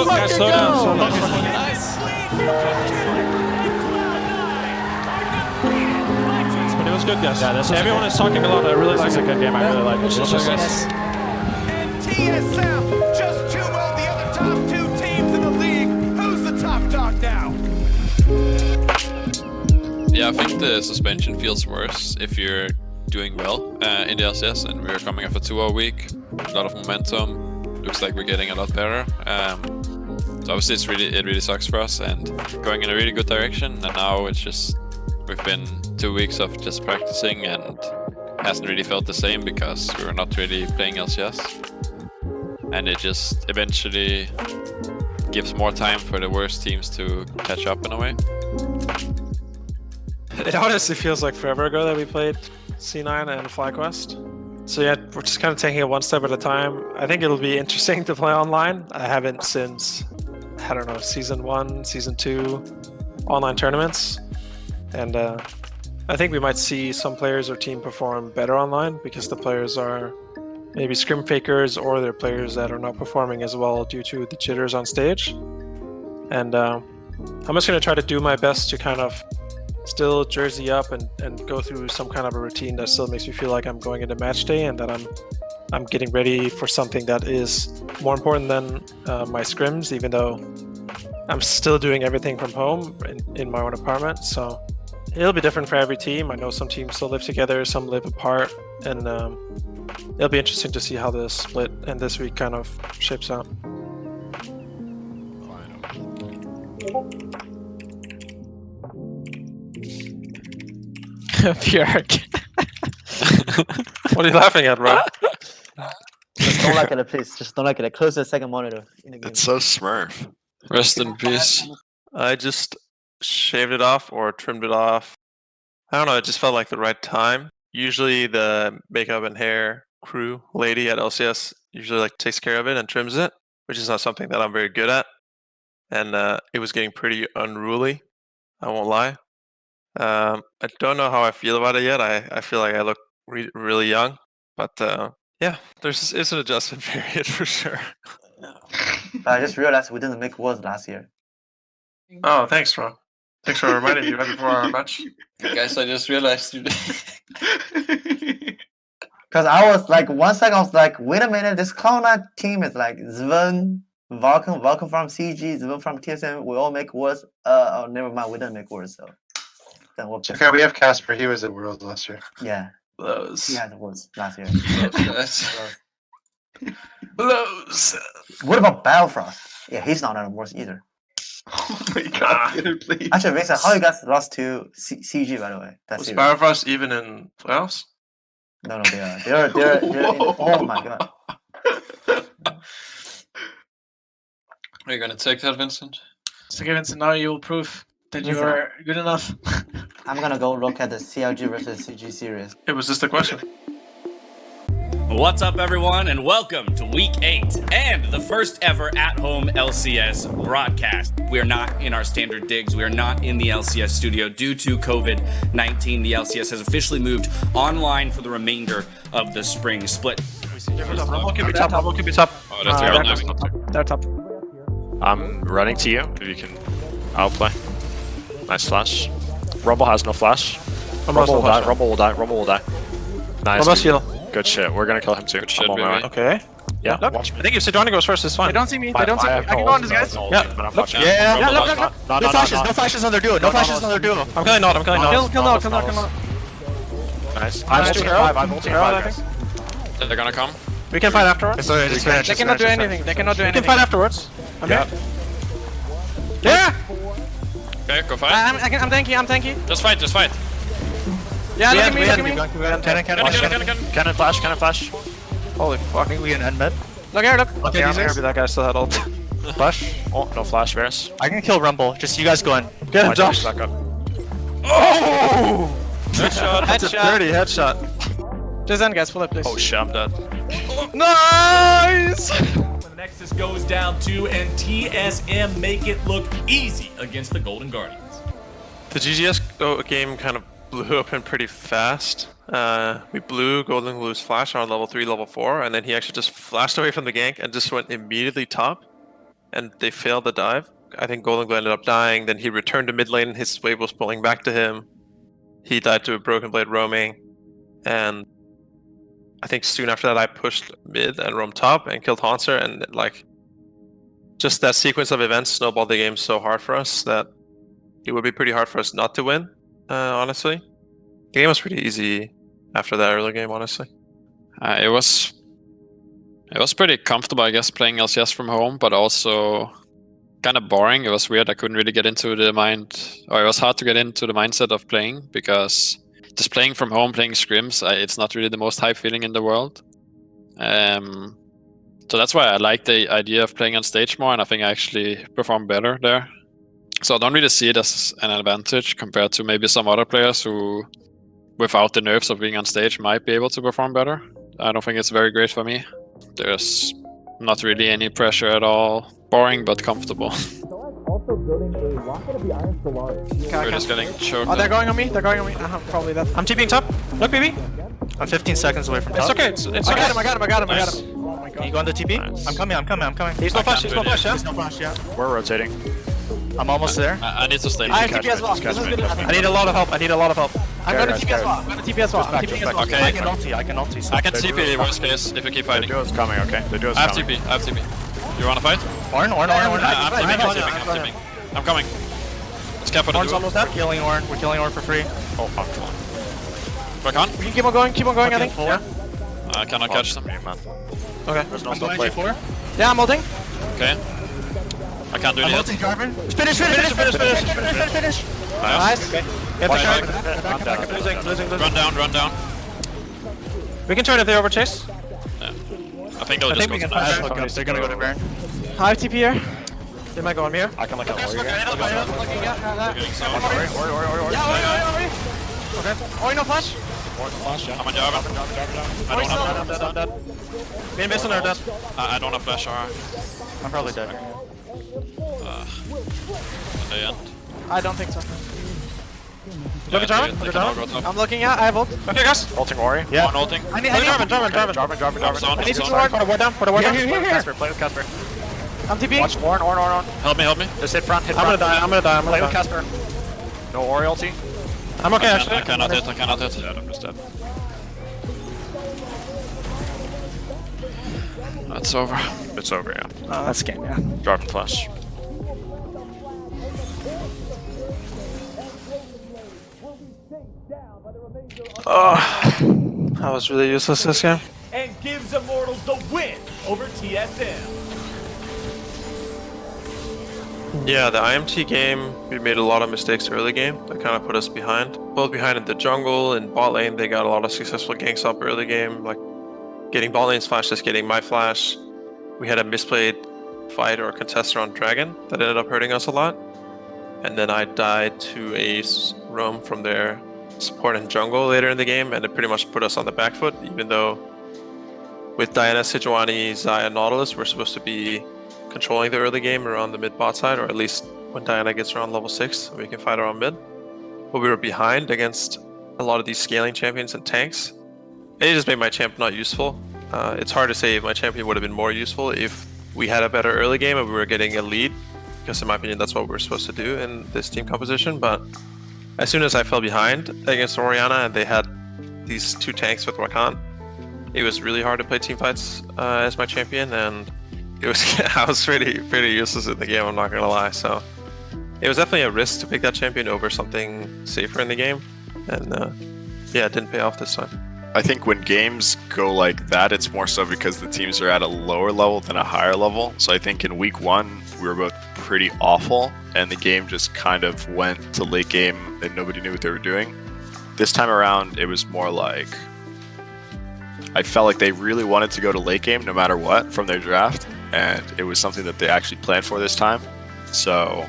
guys, slow down. Nice. But it was good, guys. Yeah, Everyone is talking a lot. I really like This is a good game. I really like it. And TSM just 2-0 the other top two teams in the league. Who's the top dog now? Yeah, I think the suspension feels worse if you're doing well in the LCS, and we're coming off a 2-0 week. A lot of momentum. Looks like we're getting a lot better. So obviously it really sucks for us and going in a really good direction. And now it's just we've been 2 weeks of just practicing and hasn't really felt the same because we were not really playing LCS. And it just eventually gives more time for the worst teams to catch up in a way. It honestly feels like forever ago that we played C9 and FlyQuest. So yeah, we're just kind of taking it one step at a time. I think it'll be interesting to play online. I haven't since, I don't know, Season 1, Season 2 online tournaments. And I think we might see some players or team perform better online because the players are maybe scrim fakers or they're players that are not performing as well due to the jitters on stage. And I'm just going to try to do my best to kind of still jersey up and go through some kind of a routine that still makes me feel like I'm going into match day and that I'm getting ready for something that is more important than my scrims, even though I'm still doing everything from home in my own apartment. So it'll be different for every team. I know some teams still live together, some live apart, and it'll be interesting to see how the split and this week kind of shapes out. Bjerg. What are you laughing at, bro? Just don't like it, please. Just don't like it. Close the second monitor in the game. It's so Smurf. Rest in peace. I just shaved it off or trimmed it off. I don't know, it just felt like the right time. Usually the makeup and hair crew lady at LCS usually like takes care of it and trims it, which is not something that I'm very good at. And it was getting pretty unruly, I won't lie. I don't know how I feel about it yet. I feel like I look really young, but yeah, it's an adjustment period for sure. I just realized we didn't make words last year. Oh, thanks, bro. Thanks for reminding me right before our match. Guys, I just realized you. Because I was like, 1 second, I was like, wait a minute, this Cloud9 team is like Zven, Vulcan from CG, Zven from TSM. We all make words. Oh, never mind, we didn't make words, so. Then we'll Okay, we have Casper. He was at Worlds last year. Yeah, Blows. he had words last year. Blows. What about Biofrost? Yeah, he's not on words either. Oh my god, please. Actually, Vincent, how you guys lost to CG, by the way? Was Biofrost even in playoffs? No, they are. They're oh my god. Are you gonna take that, Vincent? So, Vincent, now you will prove that you are good enough. I'm gonna go look at the CLG versus CG series. It was just a question. What's up, everyone, and welcome to Week 8 and the first ever at-home LCS broadcast. We are not in our standard digs. We are not in the LCS studio due to COVID-19. The LCS has officially moved online for the remainder of the spring split. Rumble can be top. Rumble can be top. Oh, that's They're top. I'm running to you. If you can outplay. Nice flash. Rumble has no flash. Rumble will die. Rumble will die. Rumble will die. Nice. Rumble's heal. Good shit. We're gonna kill him too. Good shit, I'm on my way. Okay. Yeah. Look, Watch me. I think if Sidoni goes first, it's fine. They don't see me. They don't see me. I can go on this, guys. Yeah. Look. Yeah, look. no flashes on their duo. No flashes on their duo. I'm killing not. Kill out. Nice. I'm ulting 5. I'm ulting 5, guys. They're gonna come. We can fight afterwards. They cannot do anything. They cannot do We anything. can fight afterwards. Yeah. Yeah! Okay, go fight. I'm tanky. Just fight. Yeah, look at me. Cannon flash. Holy fuck. I think we can end mid. Look here, look. Okay, I'm happy that guy still had ult. Flash. Oh, no flash, Varus. I can kill Rumble. Just you guys go in. Get him, Josh! Back up. Oh! Headshot. That's a dirty headshot. Just end, guys. Pull up, please. Oh shit, I'm dead. Nice! The Nexus goes down 2, and TSM make it look easy against the Golden Guardians. The GGS game kind of blew open pretty fast. We blew Golden Glue's flash on level 3, level 4, and then he actually just flashed away from the gank and just went immediately top. and they failed the dive. I think Golden Glue ended up dying. Then he returned to mid lane, and his wave was pulling back to him. He died to a Broken Blade roaming, and I think soon after that I pushed mid and roamed top and killed Haunter, and like just that sequence of events snowballed the game so hard for us that it would be pretty hard for us not to win, honestly. The game was pretty easy after that early game, honestly. It was pretty comfortable, I guess, playing LCS from home, but also kind of boring. It was weird. I couldn't really get into the mind, or it was hard to get into the mindset of playing, because just playing from home, playing scrims, it's not really the most hype feeling in the world. So that's why I like the idea of playing on stage more, and I think I actually perform better there. So I don't really see it as an advantage compared to maybe some other players who, without the nerves of being on stage, might be able to perform better. I don't think it's very great for me. There's not really any pressure at all. Boring but comfortable. We're just getting choked. Oh, they're going on me. They're going on me. Probably that. I'm TPing top. Look, BB. I'm 15 seconds away from top. It's okay. It's I okay. got him. I got him. I got him. I got Nice. him. Oh my Can you god. go on the TP? Nice. I'm coming. I'm coming. I'm coming. He's no flash. He's no flash. Yeah. There's no flash, yeah. We're rotating. I'm almost there. I need to stay. I have catch TP as me, well. just catch This is me. good. I need a lot of help. I need a lot of help. I'm gonna Guys, TP as guys. well. I'm gonna TP as well. I'm back, TP just as back. well. Okay. I can ulti. I can ulti. I can The TP duo- worst case if we keep The fighting. duo's coming, okay? The duo's I have coming. TP. I have TP. You wanna fight? Orn. I'm TPing. I'm coming. Let's cap for the Orn's duo. almost dead. We're killing Orn. We're killing Orn for free. Oh, fuck. Back on. We can keep on going. Keep on going. I think. Full. Yeah. I cannot catch them. Man. Okay. There's no I'm stop going play. G4. Yeah, I'm ulting. Okay. I can't do I'm it ulting yet. Jarvan. Finish. Nice. Nice. Get the Watch shot. out. Losing. Run down. We can turn if they overchase. I think they'll I just think we go can to flash. Okay, they're gonna go to Baron. I have TP here. They might go on me here. I can look at Warrior. getting some. Okay. Oh, no flash. I'm on Jarvan. I don't have. Me and Mason are dead. I don't have flash R. I'm probably dead. In the end. I don't think so. Look at Jarvan. They Look at can all Jarvan. go top. I'm looking at. I have ult. Okay, guys. Ulting Warrior. Yeah. One ulting. I need. Jarvan. Jarvan. I need to Zone. sword. Put a ward down. Put a ward down. Casper, play with Casper. I'm TPing. Watch Orn. Help me. Just hit front, hit I'm front. gonna die. Play with Casper. No Ori ulti. I'm okay, I actually. cannot hit. Dead, I'm just dead. That's over. It's over, yeah. That's game, yeah. Jarvan flash. That was really useless this game. And gives Immortals the win over TSM. Yeah, the IMT game, we made a lot of mistakes early game that kind of put us behind. Both behind in the jungle and bot lane, they got a lot of successful ganks up early game, like getting bot lane's flash, just getting my flash. We had a misplayed fight or contester on Dragon that ended up hurting us a lot. And then I died to a roam from their support and jungle later in the game, and it pretty much put us on the back foot, even though with Diana, Sejuani, Xayah, and Nautilus, we're supposed to be controlling the early game around the mid bot side, or at least when Diana gets around level 6, we can fight around mid. But we were behind against a lot of these scaling champions and tanks. It just made my champ not useful. It's hard to say if my champion would have been more useful if we had a better early game and we were getting a lead, because in my opinion that's what we're supposed to do in this team composition. But as soon as I fell behind against Orianna and they had these two tanks with Rakan, it was really hard to play team fights as my champion, and it was I was pretty useless in the game, I'm not gonna lie. So it was definitely a risk to pick that champion over something safer in the game, and yeah, it didn't pay off this time. I think when games go like that, it's more so because the teams are at a lower level than a higher level. So I think in week 1, we were both pretty awful, and the game just kind of went to late game and nobody knew what they were doing. This time around, it was more like I felt like they really wanted to go to late game no matter what from their draft, and it was something that they actually planned for this time. So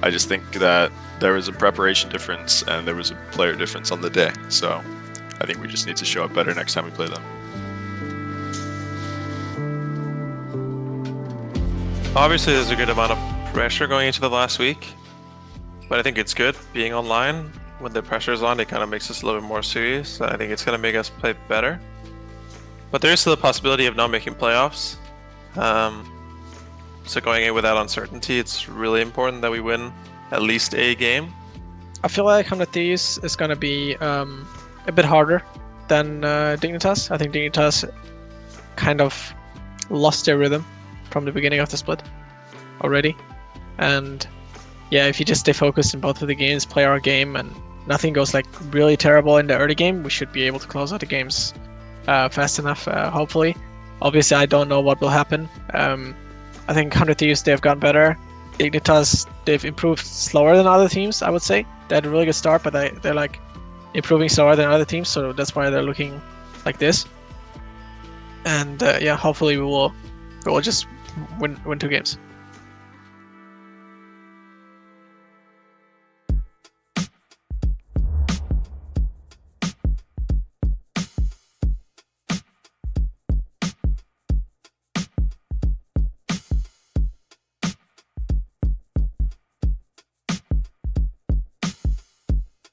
I just think that there was a preparation difference and there was a player difference on the day. So I think we just need to show up better next time we play them. Obviously, there's a good amount of pressure going into the last week, but I think it's good being online. When the pressure is on, it kind of makes us a little bit more serious. I think it's going to make us play better. But there is still a possibility of not making playoffs. So going in with that uncertainty, it's really important that we win at least a game. I feel like 100 Thieves is going to be a bit harder than Dignitas. I think Dignitas kind of lost their rhythm from the beginning of the split already. And yeah, if you just stay focused in both of the games, play our game, and nothing goes like really terrible in the early game, we should be able to close out the games fast enough, hopefully. Obviously, I don't know what will happen. I think 100 Thieves, they've gotten better. Dignitas, they've improved slower than other teams, I would say. They had a really good start, but they're like improving slower than other teams, so that's why they're looking like this. And yeah, hopefully we will just win 2 games.